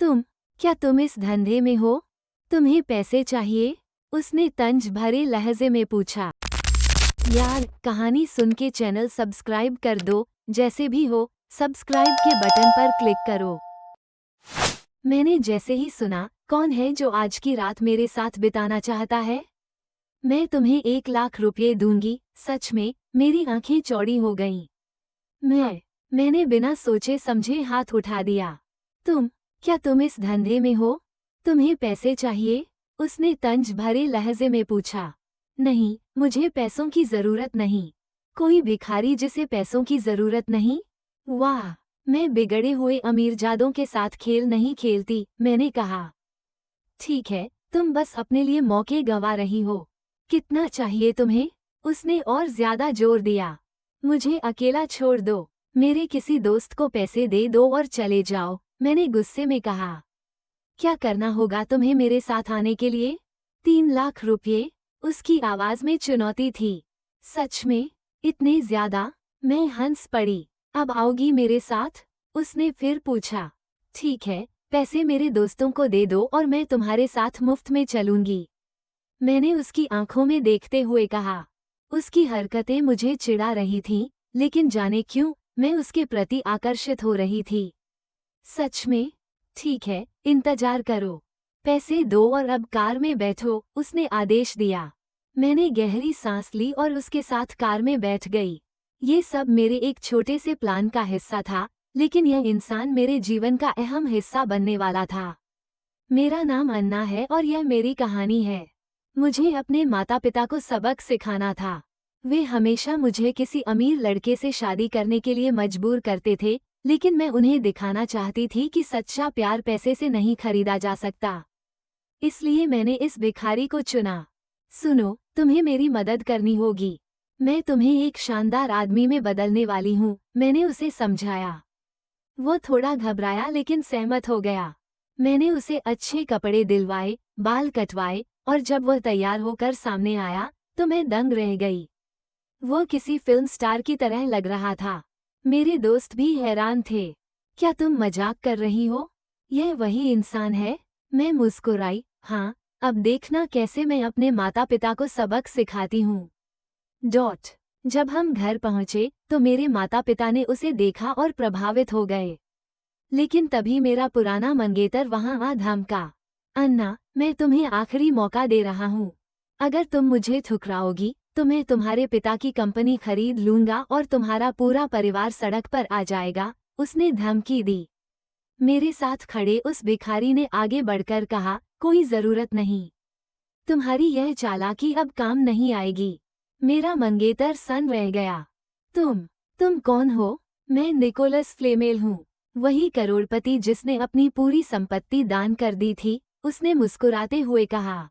क्या तुम इस धंधे में हो? तुम्हें पैसे चाहिए? उसने तंज भरे लहजे में पूछा। यार, कहानी सुन के चैनल सब्सक्राइब कर दो, जैसे भी हो, सब्सक्राइब के बटन पर क्लिक करो। मैंने जैसे ही सुना, कौन है जो आज की रात मेरे साथ बिताना चाहता है? मैं तुम्हें 1 लाख रुपये दूंगी। सच में, मेरी आंखें चौड़ी हो गईं। मैंने बिना सोचे समझे हाथ उठा दिया। क्या तुम इस धंधे में हो? तुम्हें पैसे चाहिए? उसने तंज भरे लहजे में पूछा। नहीं, मुझे पैसों की जरूरत नहीं। कोई भिखारी जिसे पैसों की जरूरत नहीं? वाह, मैं बिगड़े हुए अमीरजादों के साथ खेल नहीं खेलती, मैंने कहा। ठीक है, तुम बस अपने लिए मौके गंवा रही हो। कितना चाहिए तुम्हें? उसने और ज्यादा जोर दिया। मुझे अकेला छोड़ दो, मेरे किसी दोस्त को पैसे दे दो और चले जाओ, मैंने गुस्से में कहा। क्या करना होगा तुम्हें मेरे साथ आने के लिए? 3 लाख रुपये? उसकी आवाज में चुनौती थी। सच में? इतने ज्यादा? मैं हंस पड़ी। अब आओगी मेरे साथ? उसने फिर पूछा। ठीक है, पैसे मेरे दोस्तों को दे दो और मैं तुम्हारे साथ मुफ्त में चलूंगी, मैंने उसकी आंखों में देखते हुए कहा। उसकी हरकतें मुझे चिढ़ा रही थीं, लेकिन जाने क्यों, मैं उसके प्रति आकर्षित हो रही थी। सच में? ठीक है, इंतजार करो। पैसे दो और अब कार में बैठो, उसने आदेश दिया। मैंने गहरी सांस ली और उसके साथ कार में बैठ गई। ये सब मेरे एक छोटे से प्लान का हिस्सा था, लेकिन यह इंसान मेरे जीवन का अहम हिस्सा बनने वाला था। मेरा नाम अन्ना है और यह मेरी कहानी है। मुझे अपने माता पिता को सबक सिखाना था। वे हमेशा मुझे किसी अमीर लड़के से शादी करने के लिए मजबूर करते थे, लेकिन मैं उन्हें दिखाना चाहती थी कि सच्चा प्यार पैसे से नहीं खरीदा जा सकता। इसलिए मैंने इस भिखारी को चुना। सुनो, तुम्हें मेरी मदद करनी होगी। मैं तुम्हें एक शानदार आदमी में बदलने वाली हूँ, मैंने उसे समझाया। वो थोड़ा घबराया लेकिन सहमत हो गया। मैंने उसे अच्छे कपड़े दिलवाए, बाल कटवाए, और जब वह तैयार होकर सामने आया, तो मैं दंग रह गई। वो किसी फिल्म स्टार की तरह लग रहा था। मेरे दोस्त भी हैरान थे। क्या तुम मजाक कर रही हो? यह वही इंसान है? मैं मुस्कुराई। हाँ, अब देखना कैसे मैं अपने माता पिता को सबक सिखाती हूँ। जब हम घर पहुँचे, तो मेरे माता पिता ने उसे देखा और प्रभावित हो गए। लेकिन तभी मेरा पुराना मंगेतर वहाँ आ धमका। अन्ना, मैं तुम्हें आखिरी मौका दे रहा हूँ। अगर तुम मुझे ठुकराओगी, तो मैं तुम्हारे पिता की कंपनी खरीद लूंगा और तुम्हारा पूरा परिवार सड़क पर आ जाएगा, उसने धमकी दी। मेरे साथ खड़े उस भिखारी ने आगे बढ़कर कहा, कोई जरूरत नहीं। तुम्हारी यह चालाकी अब काम नहीं आएगी। मेरा मंगेतर सन रह गया। तुम कौन हो? मैं निकोलस फ्लेमेल हूँ, वही करोड़पति जिसने अपनी पूरी संपत्ति दान कर दी थी, उसने मुस्कुराते हुए कहा।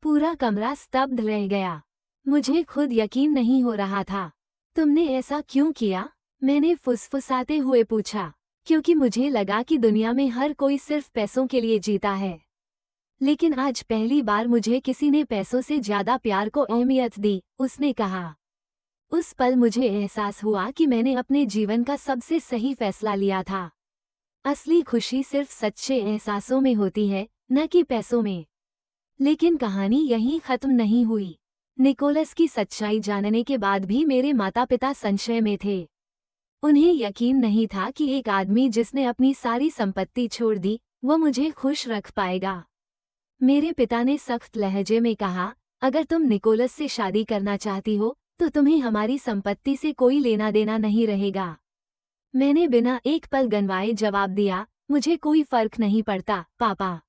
पूरा कमरा स्तब्ध रह गया। मुझे खुद यकीन नहीं हो रहा था। तुमने ऐसा क्यों किया? मैंने फुसफुसाते हुए पूछा। क्योंकि मुझे लगा कि दुनिया में हर कोई सिर्फ पैसों के लिए जीता है। लेकिन आज पहली बार मुझे किसी ने पैसों से ज्यादा प्यार को अहमियत दी, उसने कहा। उस पल मुझे एहसास हुआ कि मैंने अपने जीवन का सबसे सही फैसला लिया था। असली खुशी सिर्फ सच्चे एहसासों में होती है, न कि पैसों में। लेकिन कहानी यहीं खत्म नहीं हुई। निकोलस की सच्चाई जानने के बाद भी मेरे माता पिता संशय में थे। उन्हें यकीन नहीं था कि एक आदमी जिसने अपनी सारी संपत्ति छोड़ दी, वो मुझे खुश रख पाएगा। मेरे पिता ने सख्त लहजे में कहा, अगर तुम निकोलस से शादी करना चाहती हो, तो तुम्हें हमारी संपत्ति से कोई लेना देना नहीं रहेगा। मैंने बिना एक पल गंवाए जवाब दिया, मुझे कोई फर्क नहीं पड़ता, पापा।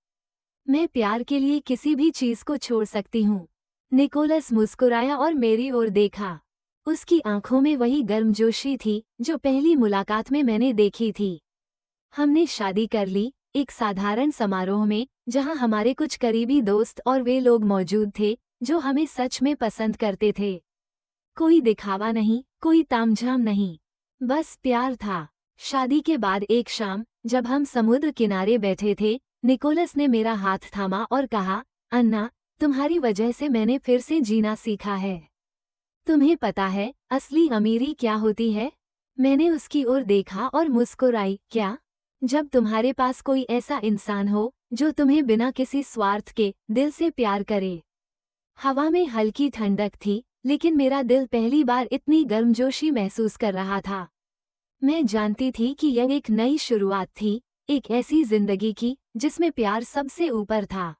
मैं प्यार के लिए किसी भी चीज को छोड़ सकती हूँ। निकोलस मुस्कुराया और मेरी ओर देखा। उसकी आंखों में वही गर्मजोशी थी, जो पहली मुलाकात में मैंने देखी थी। हमने शादी कर ली, एक साधारण समारोह में, जहां हमारे कुछ करीबी दोस्त और वे लोग मौजूद थे, जो हमें सच में पसंद करते थे। कोई दिखावा नहीं, कोई तामझाम नहीं, बस प्यार था। शादी के बाद एक शाम, जब हम समुद्र किनारे बैठे थे, निकोलस ने मेरा हाथ थामा और कहा, अन्ना, तुम्हारी वजह से मैंने फिर से जीना सीखा है। तुम्हें पता है, असली अमीरी क्या होती है? मैंने उसकी ओर देखा और मुस्कुराई। क्या? जब तुम्हारे पास कोई ऐसा इंसान हो जो तुम्हें बिना किसी स्वार्थ के दिल से प्यार करे। हवा में हल्की ठंडक थी, लेकिन मेरा दिल पहली बार इतनी गर्मजोशी महसूस कर रहा था। मैं जानती थी कि यह एक नई शुरुआत थी, एक ऐसी जिंदगी की जिसमें प्यार सबसे ऊपर था।